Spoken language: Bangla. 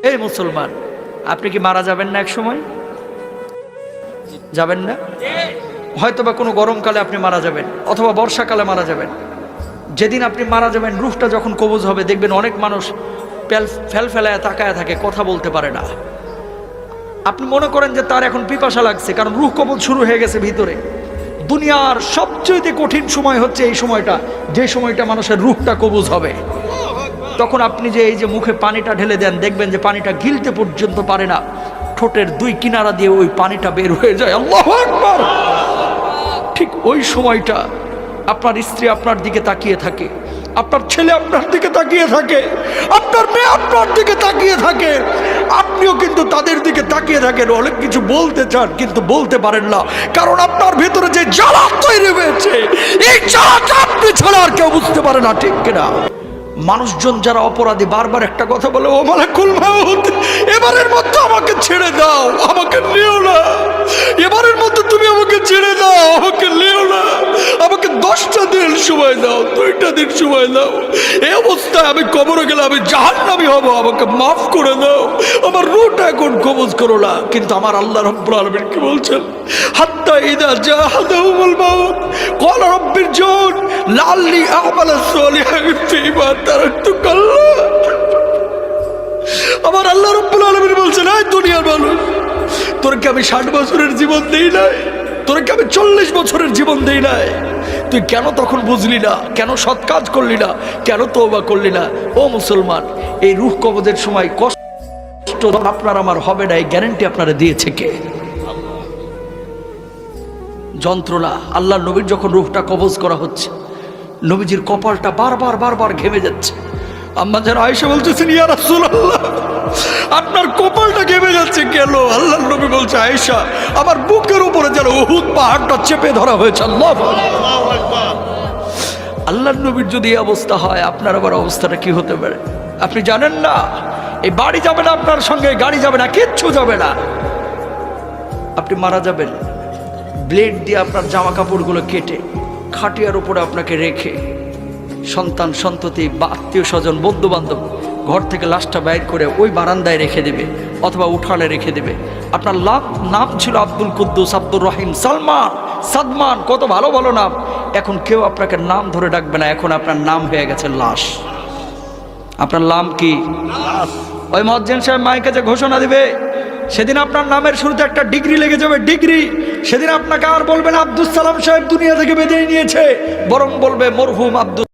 এই মুসলমান, আপনি কি মারা যাবেন না এক সময়? যাবেন না? হয়তোবা কোনো গরমকালে আপনি মারা যাবেন, অথবা বর্ষাকালে মারা যাবেন। যেদিন আপনি মারা যাবেন, রূহটা যখন কবজ হবে, দেখবেন অনেক মানুষ ফেলায় তাকায় থাকে, কথা বলতে পারে না। আপনি মনে করেন যে তার এখন পিপাসা লাগছে, কারণ রূহ কবজ শুরু হয়ে গেছে ভিতরে। দুনিয়ার সবচেয়ে কঠিন সময় হচ্ছে এই সময়টা, যে সময়টা মানুষের রূহটা কবজ হবে। তখন আপনি যে এই যে মুখে পানিটা ঢেলে দেন, দেখবেন যে পানিটা গিলতে পর্যন্ত পারে না, ঠোঁটের দুই কিনারা দিয়ে ওই পানিটা বের হয়ে যায়। আল্লাহু আকবার। ঠিক ওই সময়টা আপনার স্ত্রী আপনার দিকে তাকিয়ে থাকে, আপনার ছেলে আপনার দিকে তাকিয়ে থাকে, আপনার মেয়ে আপনার দিকে তাকিয়ে থাকে, আপনিও কিন্তু তাদের দিকে তাকিয়ে থাকেন। অনেক কিছু বলতে চান কিন্তু বলতে পারেন না, কারণ আপনার ভেতরে যে জ্বালা তৈরি হয়েছে, এই জ্বালাটা আপনি ছাড়া আর কেউ বুঝতে পারে না, ঠিক কিনা? মানুষজন যারা অপরাধী বারবার একটা কথা বলে, ও মালাকুল মাউত, এবারের মতো আমাকে ছেড়ে দাও, আমাকে নিও না, এবারের মতো তুমি আমাকে ছেড়ে দাও, আমাকে নিও না, আমাকে 10টা দিন সময় দাও, 2টা দিন সময় দাও, এই অবস্থায় আমি কবরে গেলে আমি জাহান্নামী হব, আমাকে মাফ করে দাও, আমার রূহটা এখন কবজ করো না। কিন্তু আমার আল্লাহ রাব্বুল আলামিন কি বলছেন? হাত্তা ইযা জাহাদাহুমুল মাউত ক্বালা রাব্বিরজিউন লাআল্লি আ'মালা সালিহান ফীমা তারাকতু কাল্লা। আমার আল্লাহ রাব্বুল আলামিন বলছেন, এই দুনিয়ার মানুষ, তোরকে আমি 60 বছরের জীবন দেই নাই, তোরকে আমি 40 বছরের জীবন দেই নাই, তুই কেন তখন বুঝলি না? কেন সৎ কাজ করলি না? কেন তওবা করলি না? ও মুসলমান, এই রূহ কবজের সময় কষ্ট আপনার আমার হবে না, এই গ্যারান্টি আপনারা দিয়েছে কে? যন্ত্রণা। আল্লাহর নবীর যখন রূহটা কবজ করা হচ্ছে, নবীজির কপালটা বারবার ঘেমে যাচ্ছে। আম্মা যারা আয়েশা বলতেছেন, ইয়া রাসূলুল্লাহ, আপনার কপালটা ঘেমে যাচ্ছে কেন? আল্লাহর নবী বলছে, আয়েশা, আমার বুকের উপরে যেন উহুদ পাহাড়টা চেপে ধরা হয়েছে। আল্লাহু আকবার। আল্লাহর নবীর যদি এই অবস্থা হয়, আপনার আবার অবস্থাটা কি হতে পারে? আপনি জানেন না, এই বাড়ি যাবে না আপনার সঙ্গে, গাড়ি যাবে না, কিচ্ছু যাবে না। আপনি মারা যাবেন, ব্লেড দিয়ে আপনার জামা কাপড়গুলো কেটে খাটিয়ার উপরে আপনাকে রেখে, সন্তান সন্ততি বা আত্মীয় স্বজন বন্ধু বান্ধব ঘর থেকে লাশটা বাইর করে ওই বারান্দায় রেখে দেবে, অথবা উঠানে রেখে দেবে। আপনার নাম ছিল আব্দুল কুদ্দুস, আব্দুর রহিম, সালমান, সাদমান, কত ভালো ভালো নাম। এখন কেউ আপনাকে নাম ধরে ডাকবে না, এখন আপনার নাম হয়ে গেছে লাশ। আপনার নাম কি? লাশ। ওই মুয়াজ্জিন সাহেব মাইকে যে ঘোষণা দিবে, সেদিন আপনার নামের শুরুতে একটা ডিগ্রি লেগে যাবে, ডিগ্রি। সেদিন আপনাকে আর বলবেন আব্দুস সালাম সাহেব দুনিয়া থেকে বিদায় নিয়েছে, বরং বলবে মরহুম আব্দুল